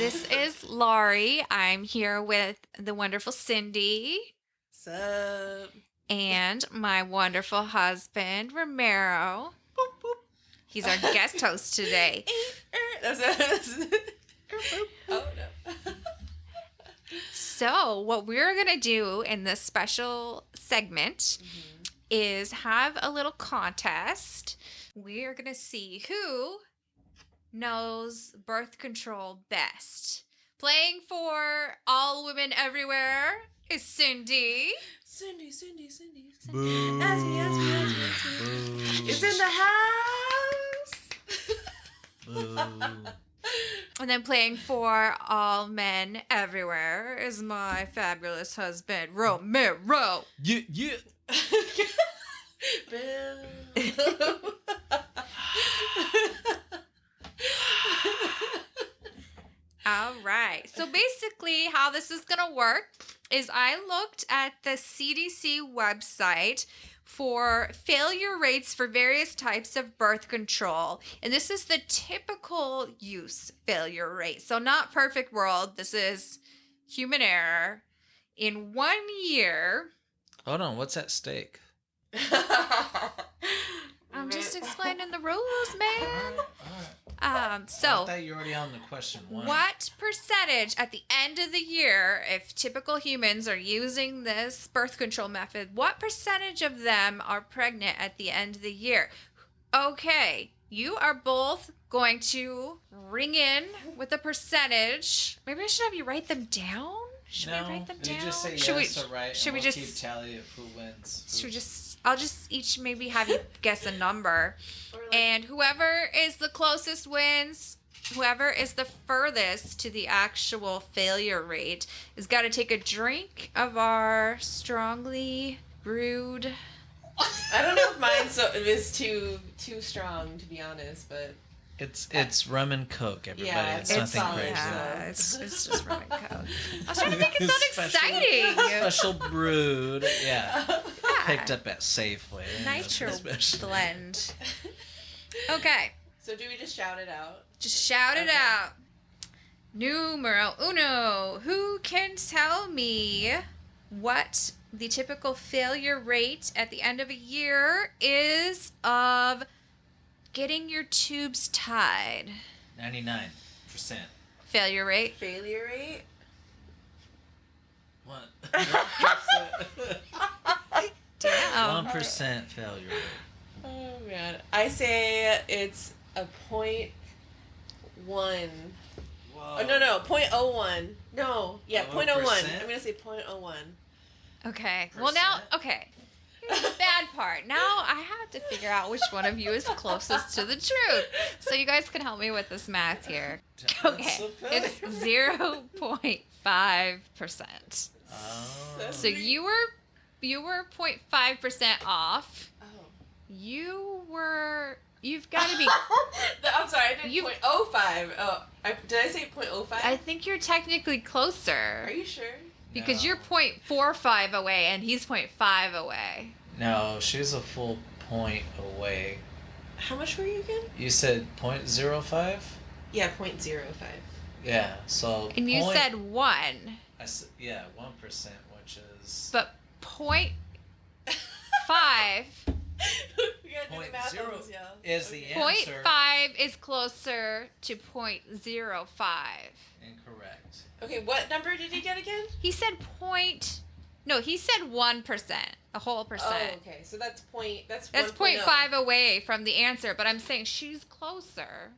This is Laurie. I'm here with the wonderful Cindy. Sup? And my wonderful husband, Romero. Boop, boop. He's our guest host today. Oh, no. So, what we're going to do in this special segment is have a little contest. We are going to see who knows birth control best. Playing for all women everywhere is Cindy. Cindy. Boo. Ask me. It's in the house. Boo. And then playing for all men everywhere is my fabulous husband, Romero. Yeah. Bill. All right. So basically how this is going to work is I looked at the CDC website for failure rates for various types of birth control. And this is the typical use failure rate. So not perfect world. This is human error. In 1 year. Hold on, what's at stake? I'm just explaining the rules, man. All right. I So thought you were already on the question one. what percentage at the end of the year, if typical humans are using this birth control method, what percentage of them are pregnant at the end of the year? Okay, you are both going to ring in with a percentage. Maybe I should have you write them down. Should we write them down? You just say Should yes or right, should and we we'll just keep tally of who wins. Should we just? I'll just each maybe have you guess a number, and whoever is the closest wins. Whoever is the furthest to the actual failure rate has got to take a drink of our strongly brewed. I don't know if mine is too strong, to be honest, but It's rum and coke, everybody. Yeah, it's it's nothing solid, crazy. Yeah, it's just rum and coke. I was trying to make it sound exciting. Special brewed, yeah. Yeah. Picked up at Safeway. Nitro Special. blend. Okay. so do we just shout it out? Just shout it Okay. out. Numero uno. Who can tell me what the typical failure rate at the end of a year is of getting your tubes tied? 99%. Failure rate? Failure rate? What? Damn. 1% failure rate. Oh, man. I say it's a 0.1. Whoa. Oh, no, 0.01. No, yeah, 0.01. 1%? I'm going to say 0.01. Okay. Well, now, okay. Here's the bad part. Now I have to figure out which one of you is closest to the truth. So you guys can help me with this math here. Okay. It's 0.5%. Oh. So you were 0.5% off. Oh. You've got to be. I'm sorry, I did You- 0.05. Oh, did I say 0.05? I think you're technically closer Are you sure? because No. you're 0.45 away and he's 0.5 away. No, she's a full point away. How much were you again? You said 0.05? Yeah, 0.05. Yeah, so. And you said 1, yeah, 1%, which is. but 0.5 We gotta do the math on this, y'all. is the Okay. answer. 0.5 is closer to 0.05. Incorrect. Okay, what number did you get again? He said he said 1%, a whole percent. Oh, okay. So that's That's 1.0. 0.5 away from the answer, but I'm saying she's closer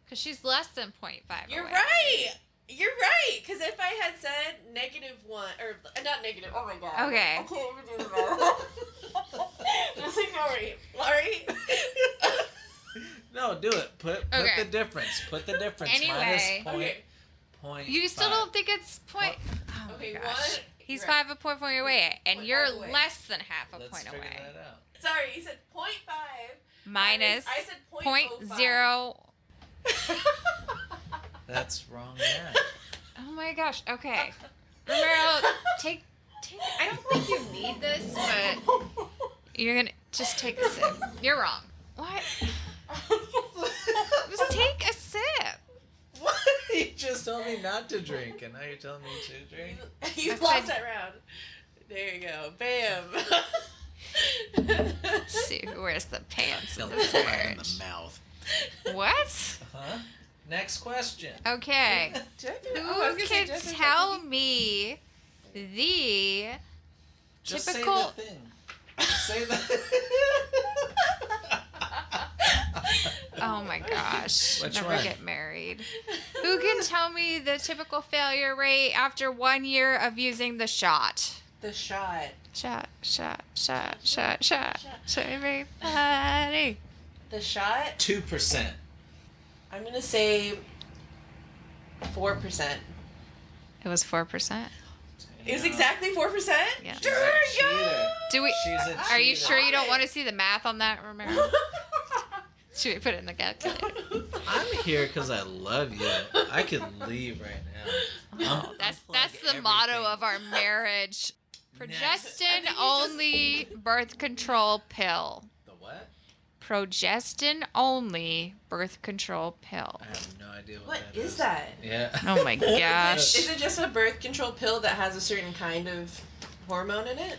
because she's less than 0.5 You're away. right. You're right. Because if I had said -1 or not negative, oh my god. Okay. I can't even do that. Just ignore me, Laurie. No, do it. Put Okay. the difference. Put the difference. Anyway. Minus Okay. point. You still don't think it's point? Oh Okay, my gosh. one. He's You're right. 5 a point away, and 0.5 you're away. less than half a Let's point figure away. that out. Sorry, you said 0.5. Minus I said 0.0. That's wrong math. Oh my gosh. Okay. Romero, take. I don't think you need this, but you're gonna just take a sip. You're wrong. What? Just take a sip. You just told me me not to drink, and now you're telling me to drink? You I lost said- that round. There you go. Bam. Let's see who wears the pants in Feel this it right in marriage. the mouth. What? Huh? Next question. Okay. Did I do it? Who Oh, I was gonna say can Justin tell Timberlake. me the Just typical? say the thing. Just say the. Oh my gosh! Which Never one? get married. Who can tell me the typical failure rate after 1 year of using the shot? The shot. Shot, shot, shot, shot, shot. Shot everybody. The shot. 2%. I'm gonna say 4%. It was 4%. It was exactly 4%. Yeah. She's a cheater. Do we? She's a Are you cheater. sure you don't want to see the math on that, Romero? Should we put it in the calculator? I'm here because I love you. I could leave right now. Oh, that's the motto of our marriage. Progestin only birth control pill. The what? Progestin only birth control pill. I have no idea what, What that is that? Yeah. Oh my gosh. Is it just a birth control pill that has a certain kind of hormone in it?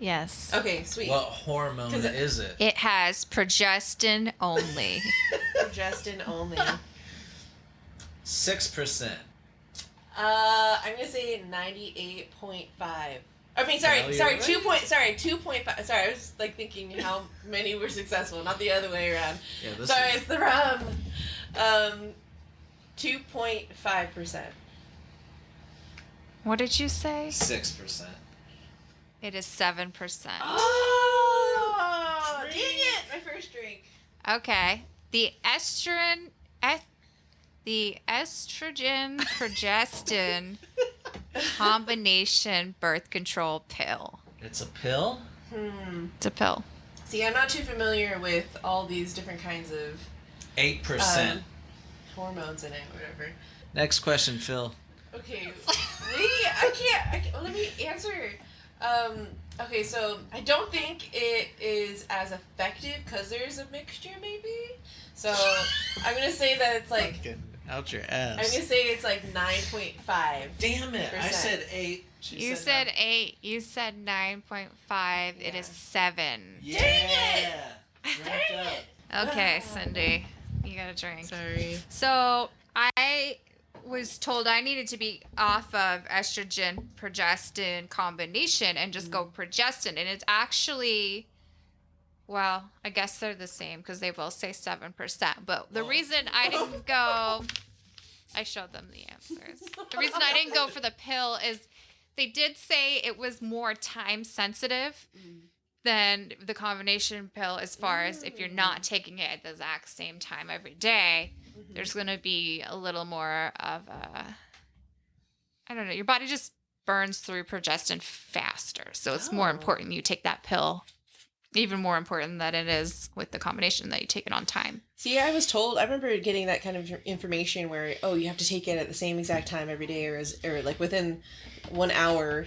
Yes. Okay, sweet. What hormone 'Cause is it? It has progestin only. Progestin only. 6%. I'm gonna say 98.5. I mean, sorry, Failure sorry, rate? 2.5. Sorry, I was like thinking how many were successful, not the other way around. Yeah, this Sorry, is it's the wrong. 2.5%. What did you say? 6%. It is 7%. Oh, dang it! My first drink. Okay. The estrogen progestin combination birth control pill. It's a pill? It's a pill. See, I'm not too familiar with all these different kinds of 8%. hormones in it, whatever. Next question, Phil. Okay, I can't. Let me answer. Okay, so I don't think it is as effective because there's a mixture, maybe. So I'm gonna say that it's like. Fucking out your I'm ass. gonna say it's like 9.5. Damn it! I said 8. You said 8. You said 9.5. It is 7. Yeah. Dang it! Wrapped up. Okay, Cindy. You got a drink. Sorry. So I was told I needed to be off of estrogen progestin combination and just go progestin, and it's actually, well, I guess they're the same because they both say 7%. But the Whoa. reason I didn't go, I showed them the answers. The reason I didn't go for the pill is they did say it was more time sensitive than the combination pill, as far as if you're not taking it at the exact same time every day. There's going to be a little more of a, I don't know, your body just burns through progestin faster. So it's more Oh. important you take that pill, even more important than it is with the combination that you take it on time. See, I was told. I remember getting that kind of information where, oh, you have to take it at the same exact time every day, or like within 1 hour,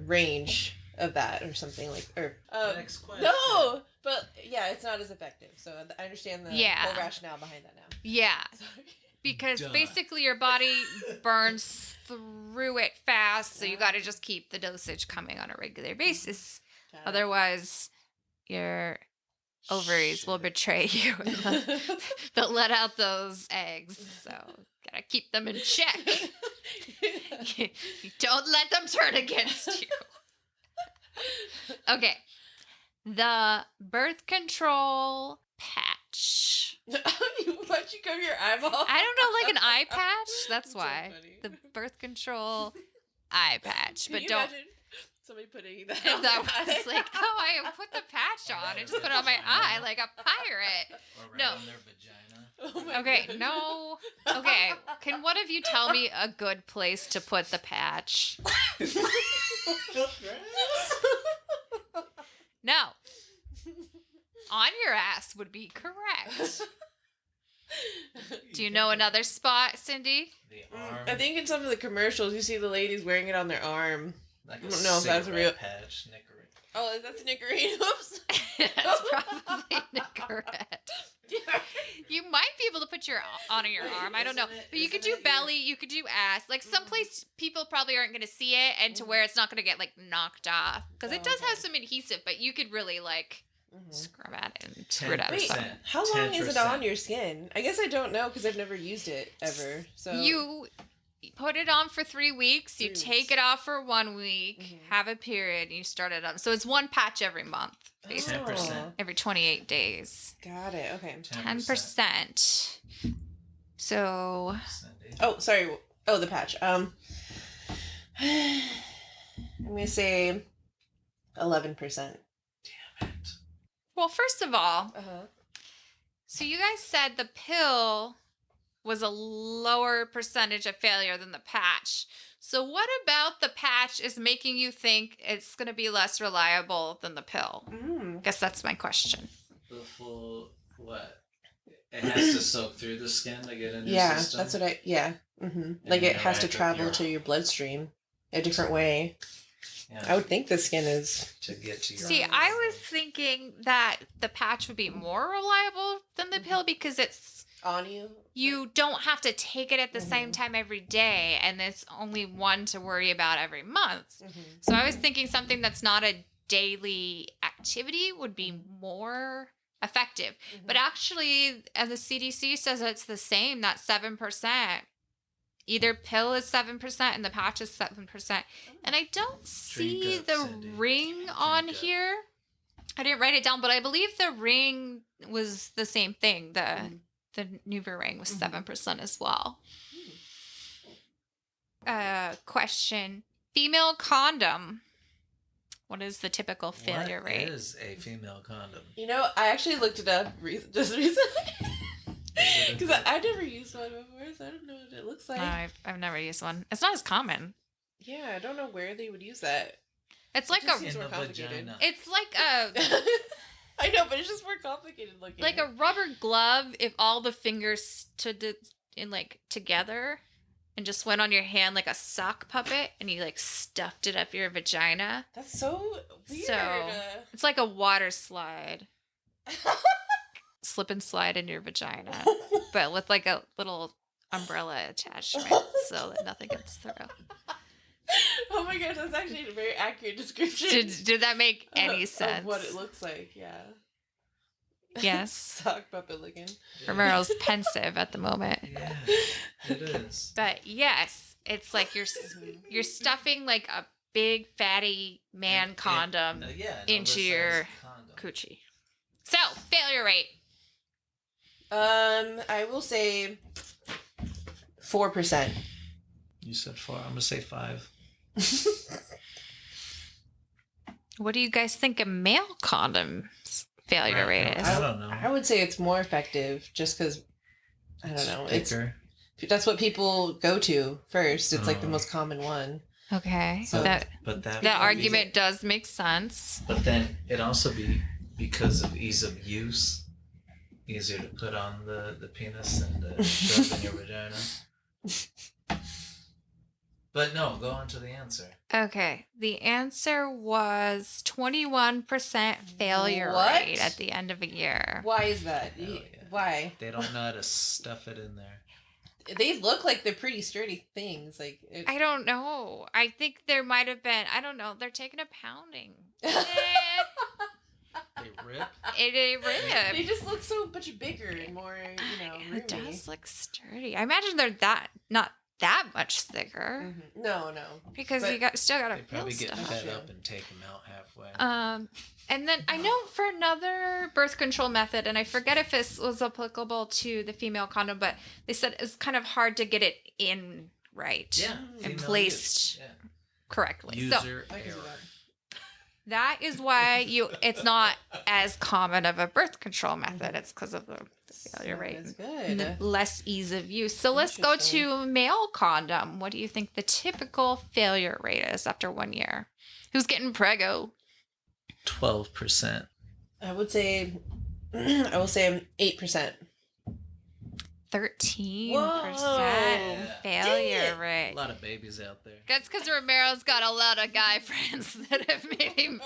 range of that, or something like, or Next question. no, but yeah, it's not as effective. So I understand the Yeah. whole rationale behind that now. Yeah. Sorry. Because Duh. basically your body burns through it fast. So you got to just keep the dosage coming on a regular basis. Got it. Otherwise, your ovaries will betray you. They'll let out those eggs. So gotta keep them in check. You don't let them turn against you. Okay. The birth control patch. Why'd you cover your eyeball? I don't know, like an eye patch. That's So why. funny. The birth control eye patch. Can But you don't. imagine somebody putting that If on that their was eye? like, oh, I put the patch on and just put it on my eye like a pirate. Or No. around their vagina. Oh my Okay, God. no. Okay, can one of you tell me a good place to put the patch? No. On your ass would be correct. Do you know another spot, Cindy? The arm. I think in some of the commercials you see the ladies wearing it on their arm. Like I don't know if that's cigarette real. patch, Nickery. Oh, that's Nickery. Oops. That's probably Nicorette. Yeah, You might be able to put on your arm. I don't know. But you could do belly. You could do ass. Like someplace people probably aren't going to see it, and to where it's not going to get like knocked off because it does have some adhesive. But you could really like scrub at it and screw it out. Wait, how long is it on your skin? I guess I don't know because I've never used it ever. So you put it on for 3 weeks. You take it off for 1 week. Have a period. And you start it up. So it's one patch every month. Basically, 10%. every 28 days. Got it. Okay. 10%. So. Oh, sorry. Oh, the patch. I'm gonna say 11%. Damn it. Well, first of all, Uh-huh. so you guys said the pill was a lower percentage of failure than the patch. So what about the patch is making you think it's going to be less reliable than the pill? I guess that's my question. The full, what? It has to soak through the skin to get into your system? That's what like it has to travel to your bloodstream a different way. Yeah. I would think the skin is to get to your. See, I was thinking that the patch would be more reliable than the pill because it's on you. You don't have to take it at the same time every day, and it's only one to worry about every month. So I was thinking something that's not a daily activity would be more effective. But actually, as the CDC says, it's the same. That 7%. Either pill is 7% and the patch is 7%. And I don't see the ring on here. I didn't write it down, but I believe the ring was the same thing. The NuvaRing was 7% as well. Question. Female condom. What is the typical failure rate? What is a female condom? You know, I actually looked it up just recently. Because I've never used one before, so I don't know what it looks like. No, I've never used one. It's not as common. Yeah, I don't know where they would use that. It's like in the vagina. It's like a... I know, but it's just more complicated looking. Like a rubber glove if all the fingers stood in like together and just went on your hand like a sock puppet and you like stuffed it up your vagina. That's so weird. So it's like a water slide. Slip and slide in your vagina. But with like a little umbrella attachment so that nothing gets through. Oh my gosh, that's actually a very accurate description. Did that make any sense? Of what it looks like, yeah. Yes. Sock puppet looking. Romero's pensive at the moment. Yeah, it is. But yes, it's like you're stuffing like a big fatty man condom into your coochie. So, failure rate. I will say 4%. You said 4. I'm gonna say 5. What do you guys think a male condom's failure rate is? I don't know. I would say it's more effective just because, I don't know. That's what people go to first. It's like the most common one. Okay. So, that argument be, does make sense. But then it also be because of ease of use, easier to put on the penis and shove in your vagina. But no, go on to the answer. Okay. The answer was 21% failure rate at the end of a year. Why is that? Yeah. Why? They don't know how to stuff it in there. They look like they're pretty sturdy things. I don't know. I think there might have been. I don't know. They're taking a pounding. They rip? They rip. They just look so much bigger and more, roomy. It does look sturdy. I imagine they're not that much thicker. Mm-hmm. No. Because you still got to probably get stuff. fed up and take them out halfway. And then I know for another birth control method, and I forget if this was applicable to the female condom, but they said it's kind of hard to get it in right and placed correctly. User error. That is why it's not as common of a birth control method. It's because of the failure rate. That's and good. the less ease of use. So let's go to male condom. What do you think the typical failure rate is after 1 year? Who's getting preggo? 12%. I will say 8%. 13% failure rate. A lot of babies out there. That's because Romero's got a lot of guy friends that have made him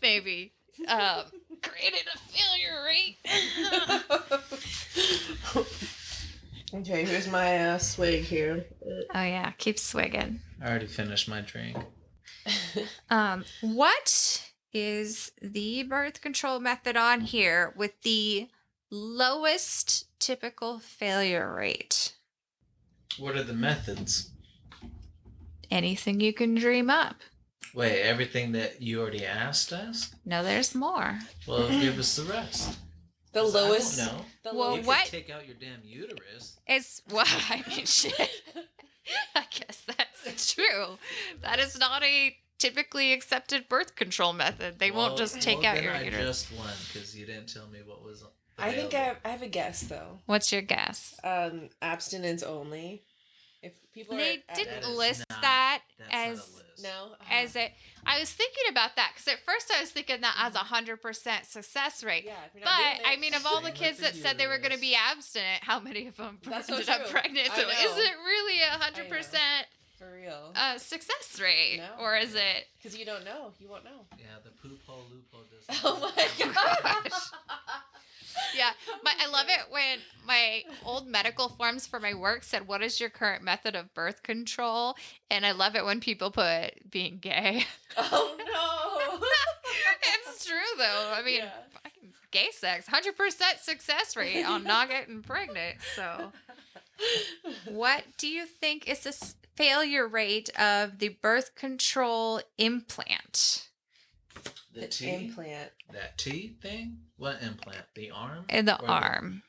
maybe created a failure rate. Okay, here's my swig here. Oh yeah, keep swigging. I already finished my drink. What is the birth control method on here with the lowest typical failure rate? What are the methods? Anything you can dream up. Wait, everything that you already asked us? No, there's more. Well, give us the rest. The 'Cause lowest. I don't know. The Well, You what? could take out your damn uterus. It's well, I mean, shit. I guess that's true. That is not a typically accepted birth control method. They won't just take out your I uterus. just won because you didn't tell me what was. I think available. I have a guess though. What's your guess? Abstinence only. If people They are That didn't is list not- that That's not a as list. no as it. I was thinking about that because at first I was thinking that as 100% success rate. Yeah, if you're But not doing I it- mean, of all the Same with kids the that said they were going to uterus. be abstinent, how many of them That's so ended up true. pregnant? I So know. is it really 100% for real, success rate, No. or is it? because you don't know. You won't know. Yeah, the poop hole loophole doesn't. Oh my gosh. Yeah, I love it when my old medical forms for my work said, "What is your current method of birth control?" And I love it when people put being gay. Oh no. It's true though. I mean, Yeah. fucking gay sex, 100% success rate on not getting pregnant. So, what do you think is the failure rate of the birth control implant The T? implant. That T thing? What implant? The arm? in the Or arm?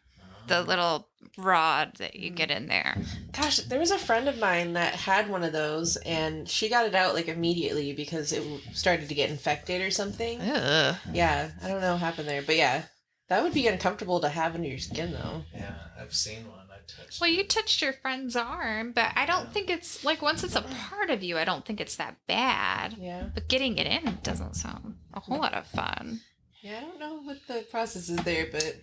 The Oh. little rod that you get in there. Gosh, there was a friend of mine that had one of those, and she got it out like immediately because it started to get infected or something. Ugh. Yeah, I don't know what happened there, but yeah, that would be uncomfortable to have under your skin though. Yeah, I've seen one. I touched Well, you it. touched your friend's arm, but I don't Yeah. think it's like once it's a part of you, I don't think it's that bad. Yeah, But getting it in doesn't sound a whole lot of fun. yeah, I don't know what the process is there, but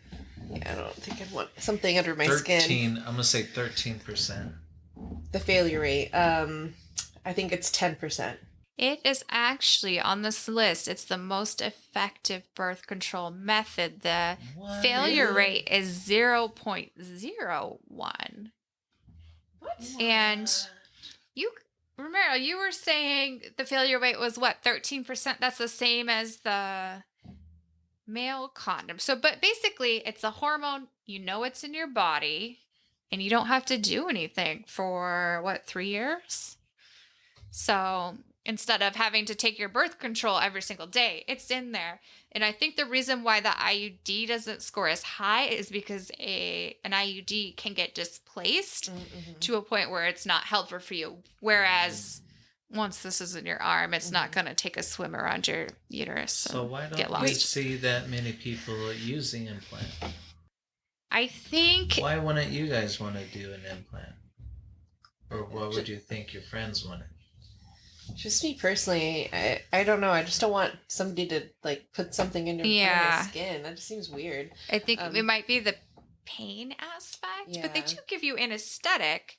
yeah, I don't think I'd want something under my skin. 13. I'm gonna say 13%. The failure rate, I think it's 10%. It is actually on this list. It's the most effective birth control method. The What? failure rate is 0.01. What? And you, Romero, you were saying the failure rate was what, 13%? That's the same as the male condom. So, but basically, it's a hormone. You know it's in your body, and you don't have to do anything for what, 3 years? So instead of having to take your birth control every single day, it's in there. And I think the reason why the IUD doesn't score as high is because an IUD can get displaced Mm-hmm. to a point where it's not helpful for you. Whereas once this is in your arm, it's not going to take a swim around your uterus. So why get don't we lost. see that many people use the implant? I think Why wouldn't you guys want to do an implant? Or what would you think your friends wanted? Just me personally, I don't know. I just don't want somebody to like put something under Yeah. my skin. That just seems weird. it might be the pain aspect, but they Yeah. do give you anesthetic.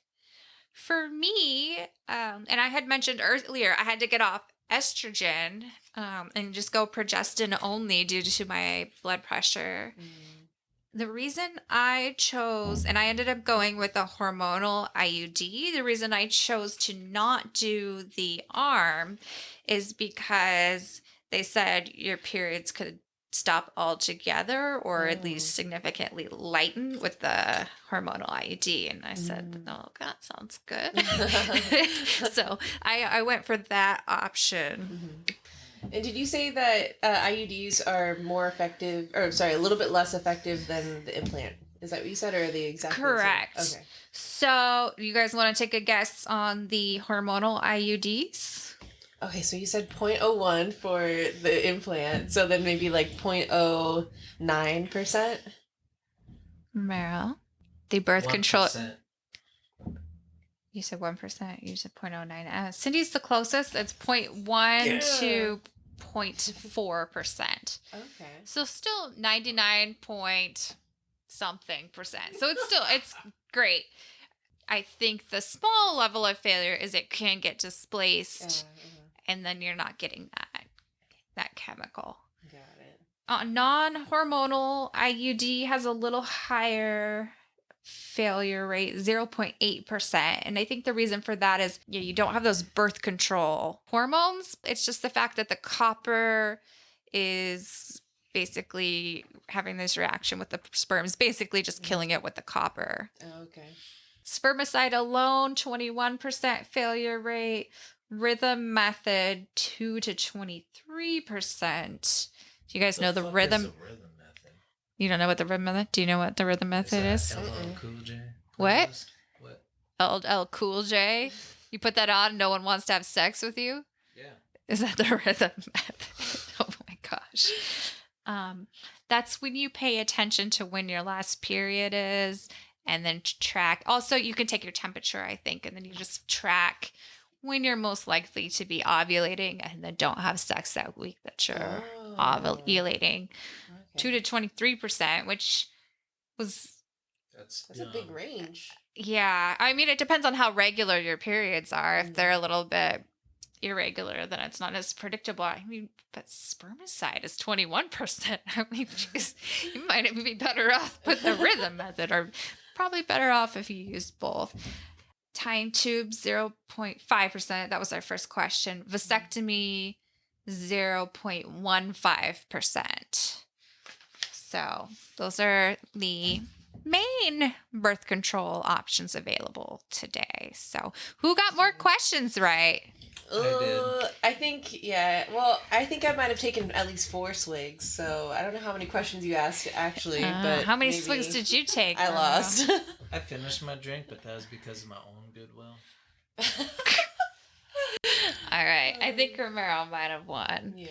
For me, and I had mentioned earlier, I had to get off estrogen and just go progestin only due to my blood pressure. The reason I chose, and I ended up going with a hormonal IUD, the reason I chose to not do the arm is because they said your periods could stop altogether or at least significantly lighten with the hormonal IUD. And I said, oh, that sounds good. So I went for that option. And did you say that IUDs are more effective, or sorry, a little bit less effective than the implant? Is that what you said, or are they exactly the same? Correct. Okay. So you guys want to take a guess on the hormonal IUDs? Okay, so you said 0.01 for the implant, so then maybe like 0.09%. Meryl, the birth control. 1%. You said 1%. You said 0.09. Cindy's the closest. It's 0.1 to 0.4%. Okay. So still 99 point something percent. So it's great. I think the small level of failure is it can get displaced and then you're not getting that chemical. Got it. Non-hormonal IUD has a little higher failure rate, 0.8%. And I think the reason for that is you don't have those birth control hormones. It's just the fact that the copper is basically having this reaction with the sperms, basically just killing it with the copper. Oh, okay. Spermicide alone, 21% failure rate. Rhythm method, 2 to 23%. Do you guys know the fuck rhythm? is a rhythm method? You don't know what the rhythm method? Do you know what the rhythm method is? LL Cool J? What? Playlist? What? LL Cool J. You put that on, no one wants to have sex with you? Yeah. Is that the rhythm method? Oh my gosh. That's when you pay attention to when your last period is and then track. Also, you can take your temperature, I think, and then you just track when you're most likely to be ovulating and then don't have sex that week that you're ovulating. Okay. 2 to 23%, which was... That's a big range. Yeah. I mean, it depends on how regular your periods are. If they're a little bit irregular, then it's not as predictable. I mean, but spermicide is 21%. I mean, geez, you might even be better off with the rhythm method, or probably better off if you used both. Tying tubes, 0.5%. That was our first question. Vasectomy, 0.15%. So those are the main birth control options available today. So who got more questions right? I think, yeah. Well, I think I might have taken at least 4 swigs, so I don't know how many questions you asked, actually. But how many swigs did you take? I lost. I finished my drink, but that was because of my own goodwill. All right. I think Romero might have won. Yeah.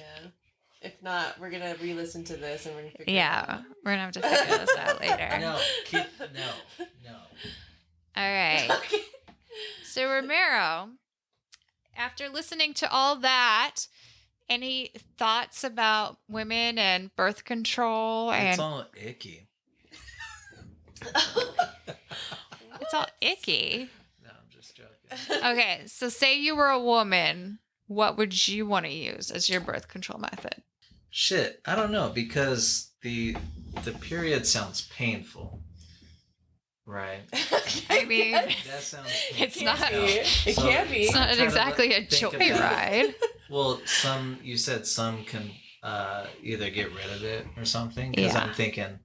If not, we're going to re-listen to this and we're going to figure it out. We're going to have to figure this out later. No. All right. Okay. So, Romero, after listening to all that, any thoughts about women and birth control? It's And all icky. it's all icky. No, I'm just joking. Okay, so say you were a woman, what would you want to use as your birth control method? Shit, I don't know, because the period sounds painful. Right. I mean, That sounds painful. it's not. It can be. It's not try to exactly a think about joyride. Well, you said some can either get rid of it or something. Because Yeah. I'm thinking,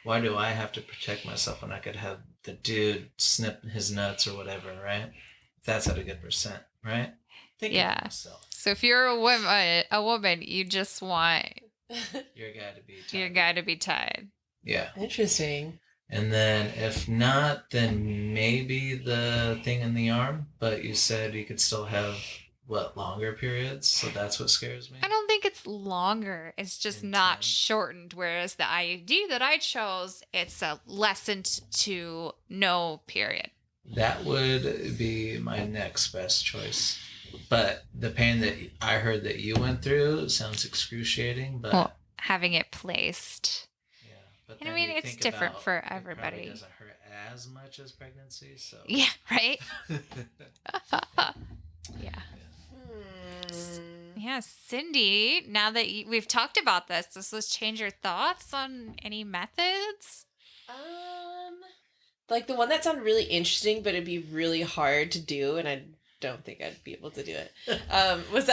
why do I have to protect myself when I could have the dude snip his nuts or whatever, right? That's at a good percent, right? Thinking Yeah. of myself. So if you're a woman, you just want Your guy to be your tied. guy to be tied. Yeah. Interesting. And then if not, then maybe the thing in the arm. But you said you could still have, longer periods? So that's what scares me? I don't think it's longer. It's just not Intense. shortened. Whereas the IUD that I chose, it's a lessened to no period. That would be my next best choice. But the pain that I heard that you went through sounds excruciating, but... Well, having it placed. yeah. But and I then mean, you it's think different about for it everybody. probably doesn't hurt as much as pregnancy, so... Yeah, right? Yeah. Yeah, Cindy, now that we've talked about this, does this change your thoughts on any methods? Like the one that sounded really interesting, but it'd be really hard to do, and I don't think I'd be able to do it. Was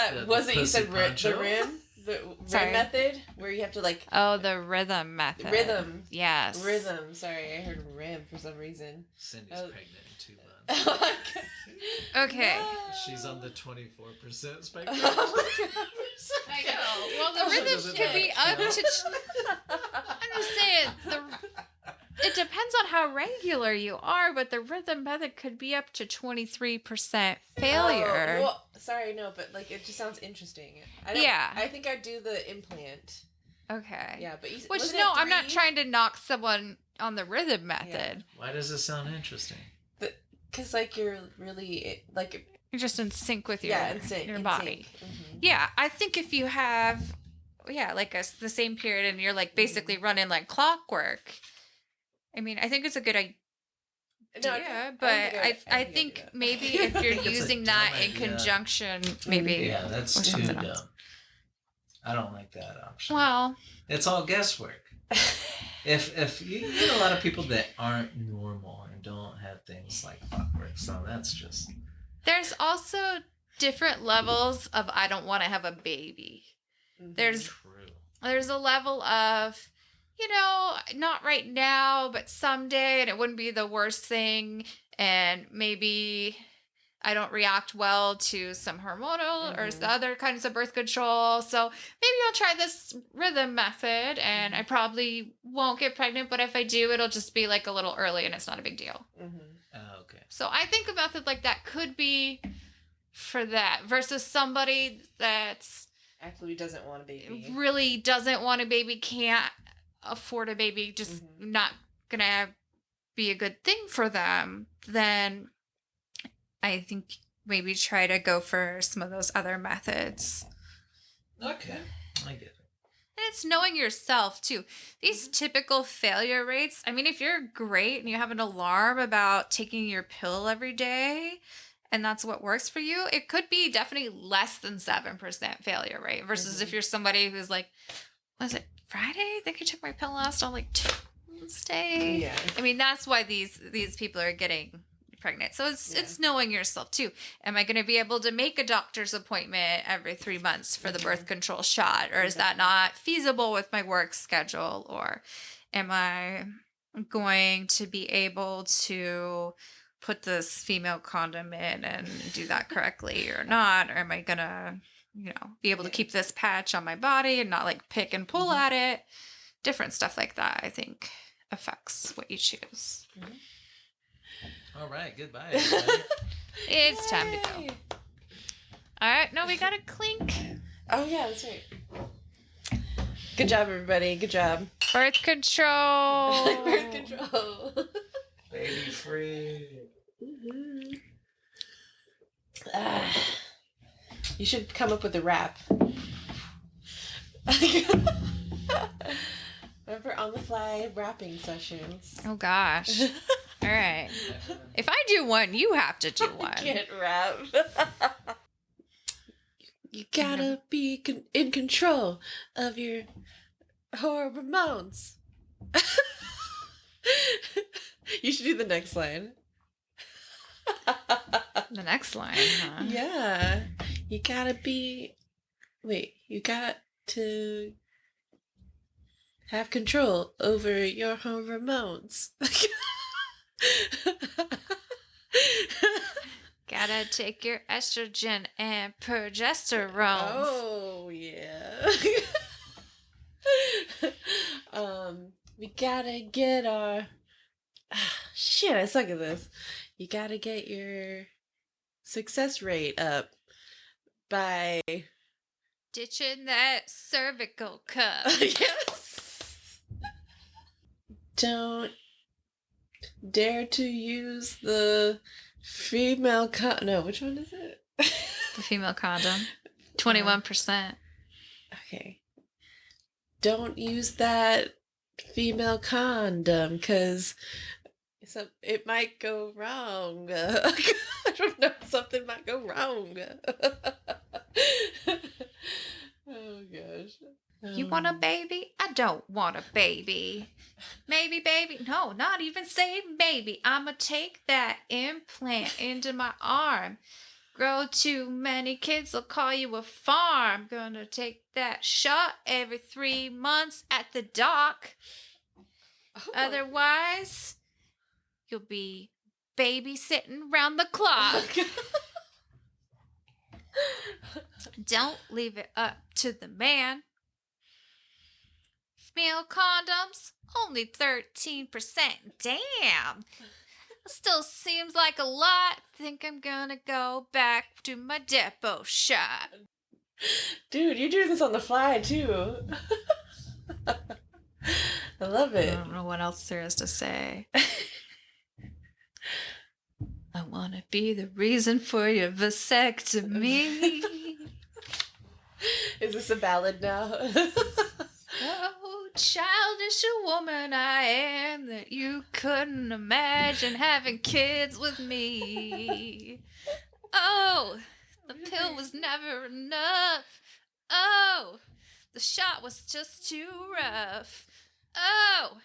it you said the rim? The Sorry. rim method? Where you have to like... Oh, the rhythm method. Rhythm. Yes. Rhythm. Sorry, I heard rim for some reason. Cindy's Oh. pregnant in 2 months. Okay. She's on the 24% spectrum. I know. Well, the She rhythm doesn't could be up count. to... I'm just saying, it depends on how regular you are, but the rhythm method could be up to 23% failure. Oh, well, sorry, no, but like it just sounds interesting. Yeah. I think I'd do the implant. Okay. Yeah, but Which, wasn't no, it I'm not 3? trying to knock someone on the rhythm method. Why does it sound interesting? Because like you're really like You're just in sync with your, in sync, your in body. sync. Mhm. Yeah, I think if you have, like the same period and you're like basically running like clockwork, I mean, I think it's a good idea. No, But I do think that. maybe if you're It's a using dumb that in idea. conjunction, maybe. Yeah, that's Or too something dumb. else. I don't like that option. Well, It's all guesswork. if you get a lot of people that aren't normal and don't have things like clockwork, so that's just There's also different levels of I don't want to have a baby. There's true. there's a level of, not right now, but someday, and it wouldn't be the worst thing. And maybe I don't react well to some hormonal or the other kinds of birth control. So maybe I'll try this rhythm method and I probably won't get pregnant. But if I do, it'll just be like a little early and it's not a big deal. Okay. So I think a method like that could be for that versus somebody that's actually doesn't want a baby. really doesn't want a baby, can't afford a baby, just not gonna be a good thing for them, then I think maybe try to go for some of those other methods. Okay, I get it. And it's knowing yourself too. These typical failure rates, I mean, if you're great and you have an alarm about taking your pill every day and that's what works for you, it could be definitely less than 7% failure rate versus if you're somebody who's like, was it Friday? I think I took my pill last on like Tuesday. Yeah. I mean, that's why these people are getting pregnant. So it's knowing yourself too. Am I going to be able to make a doctor's appointment every 3 months for the birth control shot, or is that not feasible with my work schedule? Or am I going to be able to put this female condom in and do that correctly or not? Or am I going to, be able to keep this patch on my body and not like pick and pull at it? Different stuff like that, I think, affects what you choose. All right, goodbye, everybody. It's time to go. All right, no, we got a clink. Oh, yeah, that's right. Good job, everybody. Good job. Birth control. Birth control. Baby free. You should come up with a rap. Remember on the fly rapping sessions. Oh, gosh. All right. If I do one, you have to do one. I can't rap. You gotta be in control of your hormones. You should do the next line. The next line, huh? Yeah. You gotta be... Wait, you got to have control over your hormones. Gotta take your estrogen and progesterone. Oh, yeah. We gotta get our... shit, I suck at this. You gotta get your success rate up by... Ditching that cervical cup. Yes. Don't dare to use the female no, which one is it? The female condom. 21%. Okay. Don't use that female condom because it might go wrong. I don't know. Something might go wrong. Oh, gosh. You want a baby? I don't want a baby. Maybe, baby. No, not even say maybe. I'ma take that implant into my arm. Grow too many kids, they'll call you a farm. Gonna take that shot every 3 months at the dock. Oh, Otherwise, you'll be babysitting round the clock. Don't leave it up to the man. Female condoms, only 13%. Damn. Still seems like a lot. Think I'm gonna go back to my depot shot. Dude, you do this on the fly, too. I love it. I don't know what else there is to say. I wanna be the reason for your vasectomy. Is this a ballad now? Oh, childish a woman I am, that you couldn't imagine having kids with me. Oh, the pill was never enough. Oh, the shot was just too rough. Oh,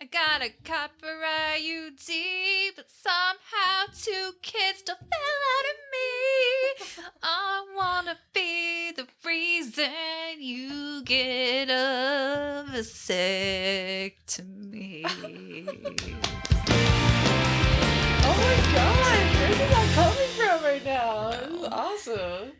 I got a copyright you deep, but somehow 2 kids still fell out of me. I wanna be the reason you get a vasectomy. Oh my god, where is that coming from right now? This is awesome.